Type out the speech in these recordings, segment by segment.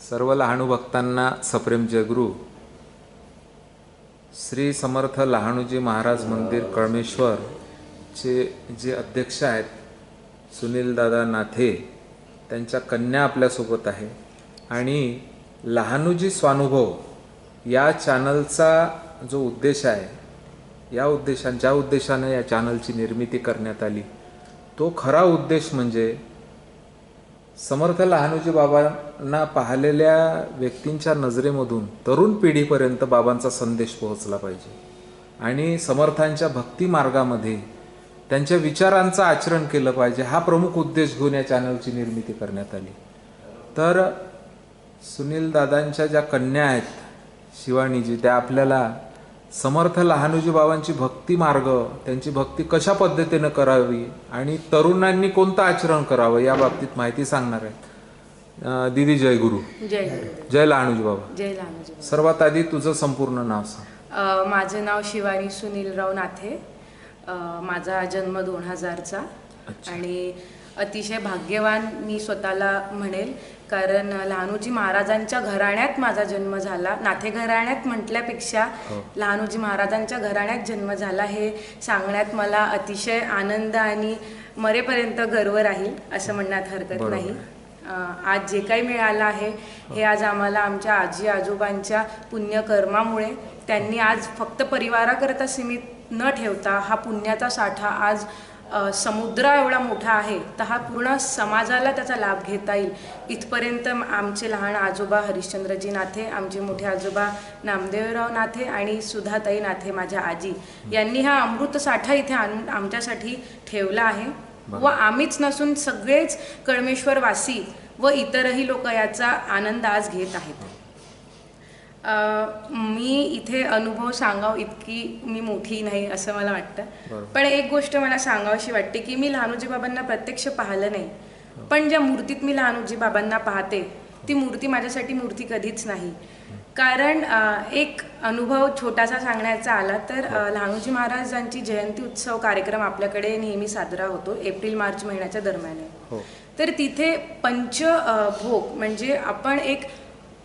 सर्व लहानू भक्तांना सप्रेम जयगुरु. श्री समर्थ लहानूजी महाराज मंदिर कळमेश्वर चे जे अध्यक्ष आहेत सुनील दादा नाथे, त्यांच्या कन्या आपल्यासोबत आहे. आणि लहानूजी स्वानुभव या चॅनलचा जो उद्देश आहे, ज्या उद्देशाने या चॅनलची निर्मिती करण्यात आली, तो खरा उद्देश म्हणजे समर्थ लहानूजी बाबांना पाहिलेल्या व्यक्तींच्या नजरेमधून तरुण पिढीपर्यंत बाबांचा संदेश पोहोचला पाहिजे आणि समर्थांच्या भक्ती मार्गामध्ये त्यांच्या विचारांचं आचरण केलं पाहिजे. हा प्रमुख उद्देश घेऊन या चॅनलची निर्मिती करण्यात आली. तर सुनील दादांच्या ज्या कन्या आहेत शिवानीजी, त्या आपल्याला समर्थ लहानूजी बाबांची भक्ती मार्ग, त्यांची भक्ती कशा पद्धतीने करावी आणि तरुणांनी कोणतं आचरण करावं या बाबतीत माहिती सांगणार आहेत. दीदी जय गुरु. जय लहानूजी बाबा. जय लहानूजी. सर्वात आधी तुझं संपूर्ण नाव सांग. माझं नाव शिवानी सुनीलराव नाथे. माझा जन्म 2000चा आणि अतिशय भाग्यवान मी स्वतःला म्हणेल, कारण लहानूजी महाराजांच्या घराण्यात माझा जन्म झाला. नाथे घराण्यात म्हटल्यापेक्षा लहानूजी महाराजांच्या घराण्यात जन्म झाला हे सांगण्यात मला अतिशय आनंद आणि मरेपर्यंत गर्व राहील असं म्हणण्यात हरकत नाही. आज जे काही मिळालं आहे हे आज आम्हाला आमच्या आजी आजोबांच्या पुण्यकर्मामुळे, त्यांनी आज फक्त परिवाराकरता सीमित न ठेवता हा पुण्याचा साठा आज समुद्र एवढा मोठा आहे, तर हा पूर्ण समाजाला त्याचा लाभ घेता येईल इथपर्यंत आमचे लहान आजोबा हरिश्चंद्रजी नाथे, आमचे मोठे आजोबा नामदेवराव नाथे आणि सुधाताई नाथे माझ्या आजी यांनी हा अमृत साठा इथे आणून आमच्यासाठी ठेवला आहे. व आम्हीच नसून सगळेच कळमेश्वरवासी व इतरही लोक याचा आनंद आज घेत आहेत. मी इथे अनुभव सांगाव इतकी मी मोठी नाही असं मला वाटतं, पण एक गोष्ट मला सांगावीशी वाटते की मी लहानूजी बाबांना प्रत्यक्ष पाहिलं नाही, पण ज्या मूर्तीत मी लहानूजी बाबांना पाहते ती मूर्ती माझ्यासाठी मूर्ती कधीच नाही. कारण एक अनुभव छोटासा सांगण्याचा आला तर लहानूजी महाराजांची जयंती उत्सव कार्यक्रम आपल्याकडे नेहमी साजरा होतो एप्रिल-मार्च महिन्याच्या दरम्यान. तर तिथे पंचभोग म्हणजे आपण एक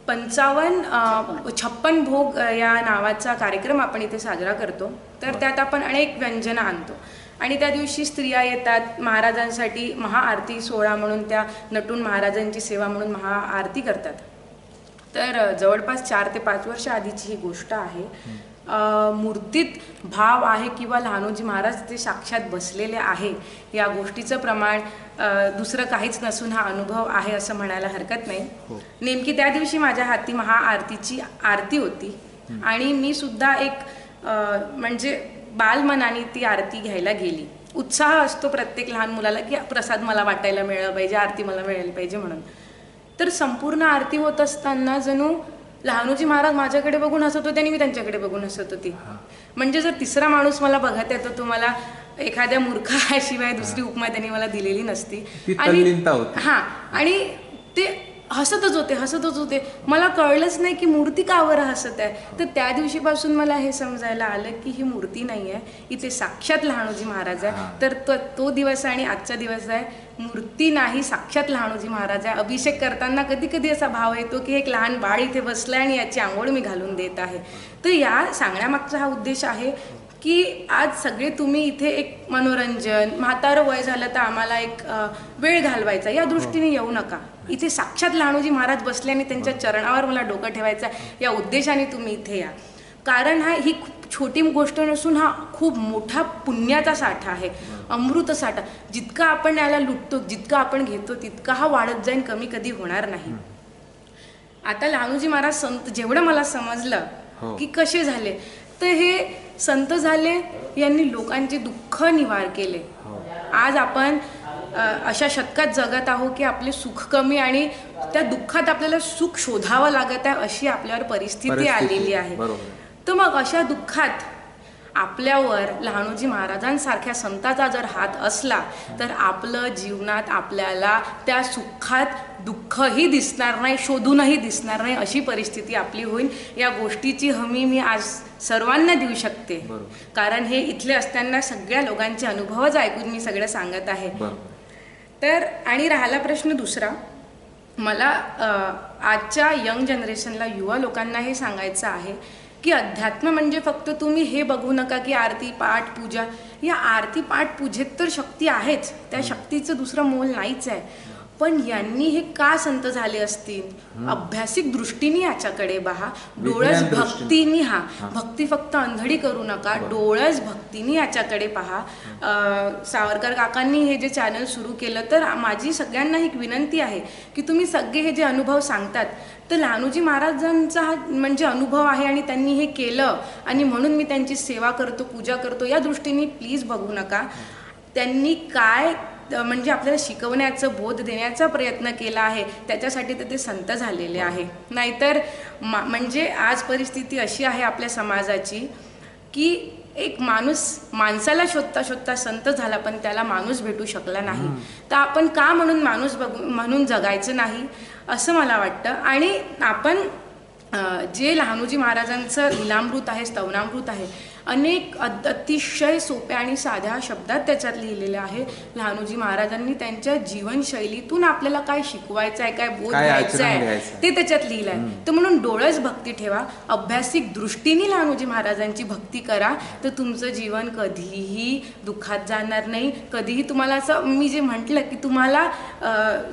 56 भोग या नावाचा कार्यक्रम आपण इथे साजरा करतो. तर त्यात आपण अनेक व्यंजनं आणतो आणि त्या दिवशी स्त्रिया येतात महाराजांसाठी महाआरती सोहळा म्हणून, त्या नटून महाराजांची सेवा म्हणून महाआरती करतात. तर जवळपास 4 ते 5 वर्ष आधीची ही गोष्ट आहे. मूर्तीत भाव आहे किंवा लहानूजी महाराज ते साक्षात बसलेले आहे या गोष्टीचं प्रमाण दुसरं काहीच नसून हा अनुभव आहे असं म्हणायला हरकत नाही. नेमकी त्या दिवशी माझ्या हाती महाआरतीची आरती होती आणि मी सुद्धा एक म्हणजे बालमनाने ती आरती घ्यायला गेली. उत्साह असतो प्रत्येक लहान मुलाला की प्रसाद मला वाटायला मिळाला पाहिजे, आरती मला मिळायला पाहिजे म्हणून. तर संपूर्ण आरती होत असताना जणू लहानूजी महाराज माझ्याकडे बघून हसत होते आणि मी त्यांच्याकडे बघून हसत होती. म्हणजे जर तिसरा माणूस मला बघत येतो तो मला एखाद्या मूर्खाशिवाय दुसरी उपमा त्यांनी मला दिलेली नसती. आणि ते हसतच होते. मला कळलंच नाही की मूर्ती का बरं हसत आहे. तर त्या दिवशीपासून मला हे समजायला आलं की ही मूर्ती नाही आहे, इथे साक्षात लहानूजी महाराज आहे. तर तो दिवस आणि आजचा दिवस आहे, मूर्ती नाही साक्षात लहानूजी महाराज आहे. अभिषेक करताना कधी कधी असा भाव येतो की एक लहान बाळ इथे बसलंय आणि याची आंघोळ मी घालून देत आहे. तर या सांगण्यामागचा हा उद्देश आहे की आज सगळे तुम्ही इथे एक मनोरंजन, म्हातारं वय झालं तर आम्हाला एक वेळ घालवायचा या दृष्टीने येऊ नका. इथे साक्षात लहानूजी महाराज बसले आणि त्यांच्या चरणावर मला डोकं ठेवायचं या उद्देशाने तुम्ही इथे या. कारण ही छोटी गोष्ट नसून हा खूप मोठा पुण्याचा साठा आहे, अमृत साठा. जितका आपण याला लुटतो, जितका आपण घेतो तितका हा वाढत जाईन, कमी कधी होणार नाही. आता लहानूजी महाराज संत जेवढं मला समजलं हो. की कसे झाले, तर हे संत झाले, यांनी लोकांचे दुःख निवार केले. हो. आज आपण अशा शतकात जगत आहोत की आपले सुख कमी आणि त्या दुःखात आपल्याला सुख शोधावं लागत आहे, अशी आपल्यावर परिस्थिती आलेली आहे. बरोबर. तर मग अशा दुःखात आपल्यावर लहानूजी महाराजांसारख्या संताचा जर हात असला तर आपलं जीवनात आपल्याला त्या सुखात दुःखही दिसणार नाही, शोधूनही दिसणार नाही, अशी परिस्थिती आपली होईल. या गोष्टीची हमी मी आज सर्वांना देऊ शकते. कारण हे इथले असताना सगळ्या लोकांचे अनुभवच ऐकून मी सगळं सांगत आहे. तर आणि राहिला प्रश्न दुसरा, मला आजच्या यंग जनरेशनला, युवा लोकांना हे सांगायचं आहे की अध्यात्म म्हणजे फक्त तुम्ही हे बघू नका की आरती पाठ पूजा. या आरती पाठ पूजेत तर शक्ती आहेच, त्या शक्तीचं दुसरं मोल नाहीच आहे. पण यांनी हे का संत झाले असतील? अभ्यासिक दृष्टीने याच्याकडे पहा, डोळस भक्तीने. भक्ती फक्त अंधडी करू नका, डोळस भक्तीने याच्याकडे पहा. सावरकर काकांनी हे जे चॅनल सुरू केलं, तर माझी सगळ्यांना एक विनंती आहे की तुम्ही सगळे हे जे अनुभव सांगतात, तर लहानूजी महाराजांचा हा म्हणजे अनुभव आहे आणि त्यांनी हे केलं आणि म्हणून मी त्यांची सेवा करतो, पूजा करतो, या दृष्टीने प्लीज बघू नका. त्यांनी काय म्हणजे आपल्याला शिकवण्याचं, बोध देण्याचा प्रयत्न केला आहे, त्याच्यासाठी तर ते संत झालेले आहे. नाहीतर म्हणजे आज परिस्थिती अशी आहे आपल्या समाजाची की एक माणूस माणसाला शोधता शोधता संत झाला, पण त्याला माणूस भेटू शकला नाही. तर आपण का म्हणून माणूस म्हणून जगायचं नाही, असं मला वाटतं. आणि आपण जे लहानूजी महाराजांचं लीलामृत आहे, स्तवनामृत आहे, अनेक अतिशय सोप्या आणि साध्या शब्दात त्याच्यात लिहिलेले आहे. लहानूजी महाराजांनी त्यांच्या जीवनशैलीतून आपल्याला काय शिकवायचं आहे, काय बोध द्यायचा आहे, ते त्याच्यात लिहिलं आहे. तर म्हणून डोळस भक्ती ठेवा, अभ्यासिक दृष्टीने लहानूजी महाराजांची भक्ती करा, तर तुमचं जीवन कधीही दुःखात जाणार नाही. कधीही तुम्हाला असं मी जे म्हटलं की तुम्हाला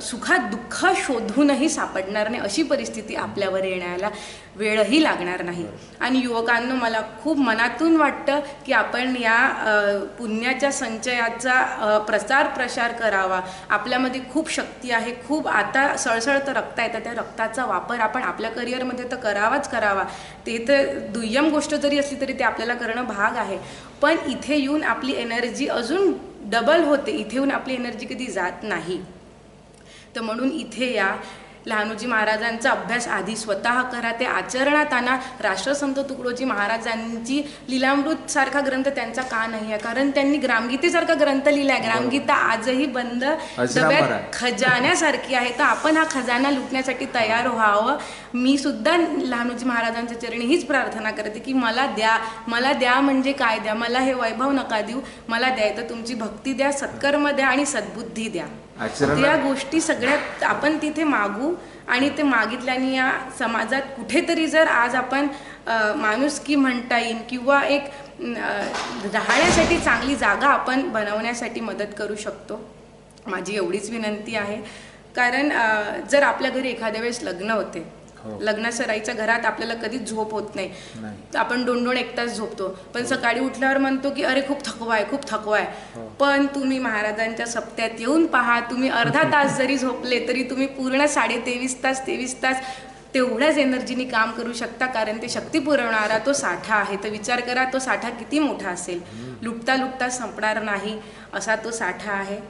सुखात दुःख शोधूनही सापडणार नाही, अशी परिस्थिती आपल्यावर येण्याला वेळही लागणार नाही. आणि युवकांना मला खूप मनातून वाटतं की आपण या पुण्याच्या संचयाचा प्रसार करावा. आपल्यामध्ये खूप शक्ती आहे, खूप आता सळसळतं रक्त आहे, तर त्या रक्ताचा वापर आपण आपल्या करिअरमध्ये तर करावा. ते तर दुय्यम गोष्ट जरी असली तरी ते आपल्याला करणं भाग आहे. पण इथे येऊन आपली एनर्जी अजून डबल होते, इथे येऊन आपली एनर्जी कधी जात नाही. तर म्हणून इथे या, लहानूजी महाराजांचा अभ्यास आधी स्वतः करा, ते आचरणात आणा. राष्ट्रसंत तुकडोजी महाराजांची लीलामृत सारखा ग्रंथ त्यांचा का नाही आहे? कारण त्यांनी ग्रामगीतेसारखा ग्रंथ लिहिलाय. ग्रामगीता आजही बंद डब्यात खजान्यासारखी आहे. तर आपण हा खजाना लुटण्यासाठी तयार व्हावं. मी सुद्धा लहानूजी महाराजांच्या चरणी हीच प्रार्थना करते की मला द्या म्हणजे काय द्या, मला हे वैभव नका देऊ, मला द्यायचं तुमची भक्ती द्या, सत्कर्म द्या आणि सद्बुद्धी द्या. या गोष्टी सगळ्यात आपण तिथे मागू आणि ते मागितल्याने या समाजात कुठेतरी जर आज आपण माणुसकी म्हणता येईल किंवा एक राहण्यासाठी चांगली जागा आपण बनवण्यासाठी मदत करू शकतो. माझी एवढीच विनंती आहे. कारण जर आपल्या घरी एखाद्या वेळेस लग्न होते, लग्नासराईच्या घरात आपल्याला कधीच झोप होत नाही. आपण 2-2 एक तास झोपतो, पण सकाळी उठल्यावर म्हणतो की अरे खूप थकवा आहे. पण तुम्ही महाराजांच्या सप्त्यात येऊन पहा, तुम्ही अर्धा तास जरी झोपले तरी तुम्ही पूर्ण 23.5 तास तेवढ्याच एनर्जीने काम करू शकता. कारण ते शक्ती पुरवणारा तो साठा आहे. तर विचार करा तो साठा किती मोठा असेल. लुटता संपणार नाही असा तो साठा आहे.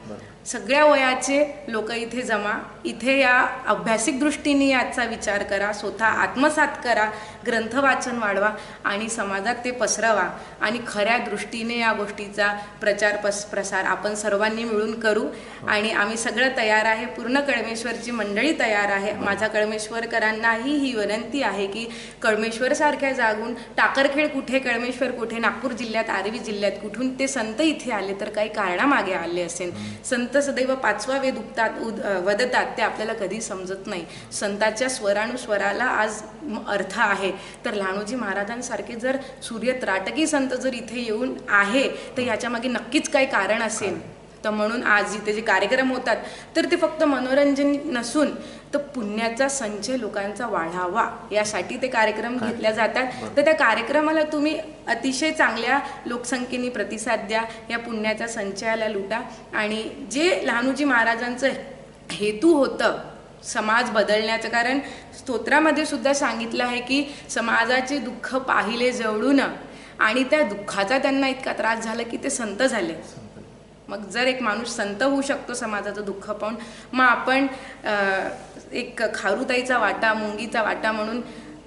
सगळ्या वयाचे लोक इथे जमा, इथे या अभ्यासिक दृष्टीने याचा विचार करा, स्वतः आत्मसात करा, ग्रंथ वाचन वाढवा आणि समाजात ते पसरवा. आणि खऱ्या दृष्टीने या गोष्टीचा प्रसार आपण सर्वांनी मिळून करू. आणि आम्ही सगळं तयार आहे, पूर्ण कळमेश्वरची मंडळी तयार आहे. माझ्या कळमेश्वरकरांनाही ही विनंती आहे की कळमेश्वरसारख्या जागून, टाकरखेड कुठे, कळमेश्वर कुठे, नागपूर जिल्ह्यात, आर्वी जिल्ह्यात कुठून ते संत इथे आले तर काही कारणामागे आले असेल. संत सदैव 5वा वेद वदतात, ते आपल्याला कधी समजत नाही. संताच्या स्वरानुस्वराला आज अर्थ आहे. तर लहानूजी महाराजांसारखे जर सूर्यत्राटकी संत जर इथे येऊन आहे तर ह्याच्यामागे नक्कीच काही कारण असेल. तर म्हणून आज इथे जे कार्यक्रम होतात तर ते फक्त मनोरंजन नसून तर पुण्याचा संचय लोकांचा वाढावा यासाठी ते कार्यक्रम घेतल्या जातात. तर त्या कार्यक्रमाला तुम्ही अतिशय चांगल्या लोकसंख्येने प्रतिसाद द्या, या पुण्याच्या संचयाला लुटा. आणि जे लहानूजी महाराजांचं हेतू होतं समाज बदलण्याचं. कारण स्तोत्रामध्ये सुद्धा सांगितलं आहे की समाजाचे दुःख पाहिले जवळून आणि त्या दुःखाचा त्यांना इतका त्रास झाला की ते संत झाले. मग जर एक माणूस संत होऊ शकतो समाजाचं दुःख पाहून, मग आपण एक खारुताईचा वाटा, मुंगीचा वाटा म्हणून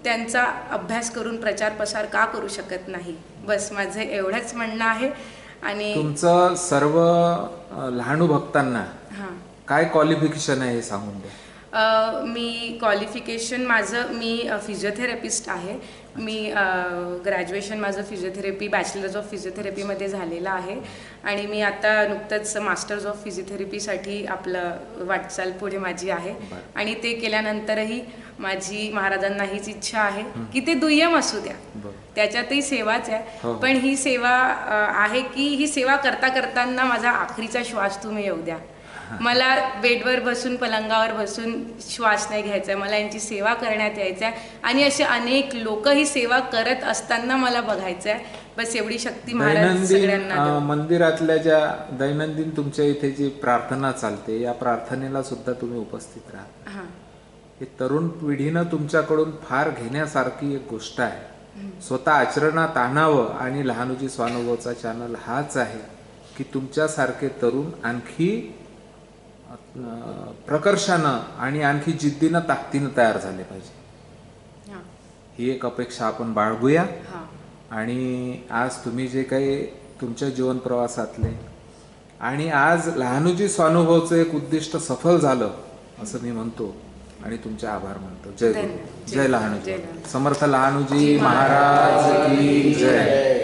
त्यांचा अभ्यास करून प्रचार प्रसार का करू शकत नाही. बस माझं एवढंच म्हणणं आहे. आणि तुमचं सर्व लहानू भक्तांना हां, काय क्वालिफिकेशन आहे हे सांगून द्या. मी क्वालिफिकेशन माझं, मी फिजिओथेरपिस्ट आहे. मी ग्रॅज्युएशन माझं फिजिओथेरपी, बॅचलर्स ऑफ फिजिओथेरपीमध्ये झालेलं आहे. आणि मी आता नुकतंच मास्टर्स ऑफ फिजिओथेरपीसाठी आपलं वाटचाल पुढे माझी आहे. आणि ते केल्यानंतरही माझी महाराजांना हीच इच्छा आहे की ते दुय्यम असू द्या, त्याच्यातही सेवाच आहे, पण ही सेवा आहे की ही सेवा करता करताना माझा आखरीचा श्वास तुम्ही येऊ द्या. मला बेडवर बसून, पलंगावर बसून श्वास नाही घ्यायचा, मला यांची सेवा करण्यात यायचं आहे. आणि असे अनेक लोक ही सेवा करत असताना मला बघायचं आहे. बस एवढी शक्ती महाराज सगळ्यांना देव. मंदिरातल्या ज्या दैनंदिन तुमच्या इथे जी प्रार्थना चालते, या प्रार्थनेला सुद्धा तुम्ही उपस्थित राहा. हां, हे तरुण पिढीनं तुमच्याकडून फार घेण्यासारखी एक गोष्ट आहे. स्वतः आचरणात आणावं. आणि लहानूजी स्वानुभवचा चॅनल हाच आहे की तुमच्यासारखे तरुण आणखी प्रकर्षानं आणि आणखी जिद्दीनं, ताकदीनं तयार झाले पाहिजे. हां, ही एक अपेक्षा आपण बाळगूया. हां. आणि आज तुम्ही जे काही तुमच्या जीवन प्रवासातले, आणि आज लहानूजी स्वानुभवचं एक उद्दिष्ट सफल झालं असं मी म्हणतो आणि तुमचे आभार मानतो. जय गुरु, जय लहानूजी. समर्थ लहानूजी महाराज की जय.